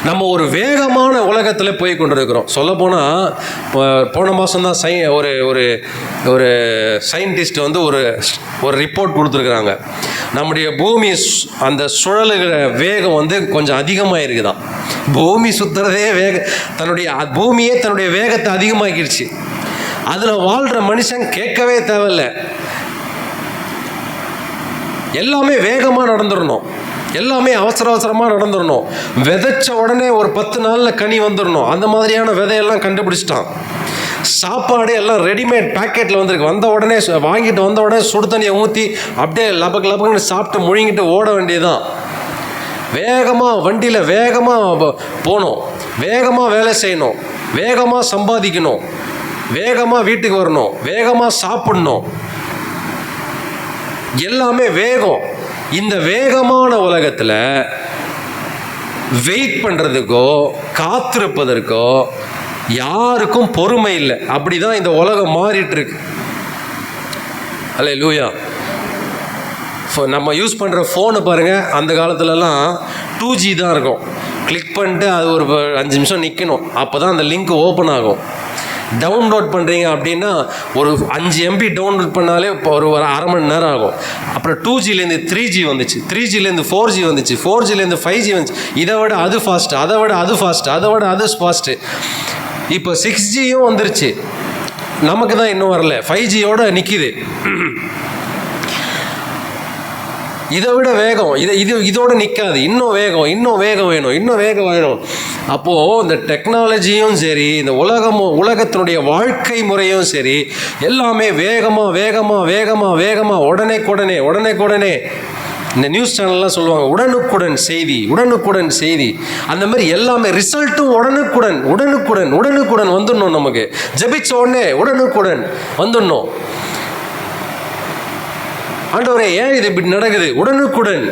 நம்ம ஒரு வேகமான உலகத்தில் போய் கொண்டிருக்கிறோம். சொல்லப்போனால் போன மாதம் தான் ஒரு ஒரு ஒரு சயின்டிஸ்ட் வந்து ஒரு ரிப்போர்ட் கொடுத்துருக்குறாங்க. நம்முடைய பூமி அந்த சுழலுகிற வேகம் வந்து கொஞ்சம் அதிகமாக இருக்குதான். பூமி சுற்றுறதே பூமியே தன்னுடைய வேகத்தை அதிகமாக்கிடுச்சு. அதில் வாழ்கிற மனுஷன் கேட்கவே தேவையில்லை, எல்லாமே வேகமாக நடந்துடணும், எல்லாமே அவசரமாக நடந்துடணும். விதைச்ச உடனே ஒரு 10 நாளில் கனி வந்துடணும். அந்த மாதிரியான விதையெல்லாம் கண்டுபிடிச்சிட்டான். சாப்பாடு எல்லாம் ரெடிமேட் பேக்கெட்டில் வந்திருக்கு. வாங்கிட்டு வந்த உடனே சுடு தண்ணியை ஊற்றி அப்படியே லபக்குன்னு சாப்பிட்டு முழுங்கிட்டு ஓட வேண்டியதுதான். வேகமாக வண்டியில் வேகமாக போகணும், வேகமாக வேலை செய்யணும், வேகமாக சம்பாதிக்கணும், வேகமாக வீட்டுக்கு வரணும், வேகமாக சாப்பிடணும், எல்லாமே வேகம். இந்த வேகமான உலகத்தில் வெயிட் பண்ணுறதுக்கோ காத்திருப்பதற்கோ யாருக்கும் பொறுமை இல்லை. அப்படிதான் இந்த உலகம் மாறிட்டு இருக்கு. அல்லேலூயா. நம்ம யூஸ் பண்ணுற ஃபோனு பாருங்கள், அந்த காலத்துலலாம் 2G தான் இருக்கும். கிளிக் பண்ணிட்டு அது ஒரு 5 நிமிஷம் நிற்கணும், அப்போ தான் அந்த லிங்க் ஓப்பன் ஆகும். டவுன்லோட் பண்ணுறீங்க அப்படின்னா ஒரு 5 MB டவுன்லோட் பண்ணாலே இப்போ ஒரு அரை மணி நேரம் ஆகும். அப்புறம் 2Gலேருந்து 3G வந்துச்சு, 3Gலேருந்து 4G வந்துச்சு, 4Gலேருந்து 5G வந்துச்சு. இதை விட அது ஃபாஸ்ட்டு, அதை விட அது ஃபாஸ்ட்டு, அதை விட அது ஃபாஸ்ட்டு. இப்போ 6Gயும் வந்துருச்சு. நமக்கு தான் இன்னும் வரல, 5Gயோட நிற்கிது. இதை விட வேகம் இதோடு நிற்காது. இன்னும் வேகம் வேணும். அப்போது இந்த டெக்னாலஜியும் சரி, இந்த உலகத்தினுடைய வாழ்க்கை முறையும் சரி, எல்லாமே வேகமாக உடனே. இந்த நியூஸ் சேனல்லாம் சொல்லுவாங்க உடனுக்குடன் செய்தி. அந்த மாதிரி எல்லாமே ரிசல்ட்டும் உடனுக்குடன் வந்துடணும். நமக்கு ஜெபிச்ச உடனே உடனுக்குடன் வந்துடணும். ஆண்டவரே, ஏன் இது இப்படி நடக்குது? உடனுக்குடன்.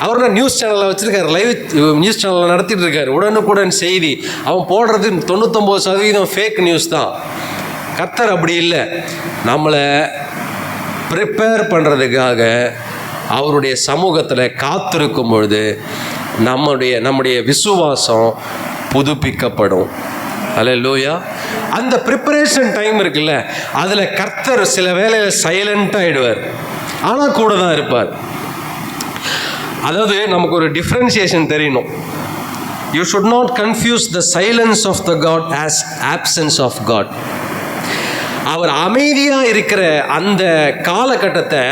அவர் தான் நியூஸ் சேனலில் வச்சுருக்காரு, லைவ் நியூஸ் சேனலில் நடத்திட்டு இருக்காரு. உடனுக்குடன் செய்தி. அவன் போடுறது 99% ஃபேக் நியூஸ் தான். கர்த்தர் அப்படி இல்லை. நம்மளை ப்ரிப்பேர் பண்ணுறதுக்காக அவருடைய சமூகத்தில் காத்திருக்கும் பொழுது நம்முடைய விசுவாசம் புதுப்பிக்கப்படும். அல்லேலூயா. அந்த ப்ரிப்பரேஷன் டைம் இருக்குல்ல, அதில் கர்த்தர் சில வேளையில் சைலண்ட்டாக ஆகிடுவார், ஆனால் கூட தான் இருப்பார். அதாவது நமக்கு ஒரு டிஃப்ரென்சியேஷன் தெரியணும். You should not confuse the silence of the God as absence of God. அவர் அமைதியாக இருக்கிற அந்த காலகட்டத்தை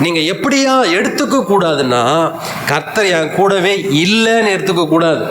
நீங்கள் எப்படியா எடுத்துக்க கூடாதுன்னா, கர்த்தர் என் கூடவே இல்லைன்னு எடுத்துக்க கூடாது.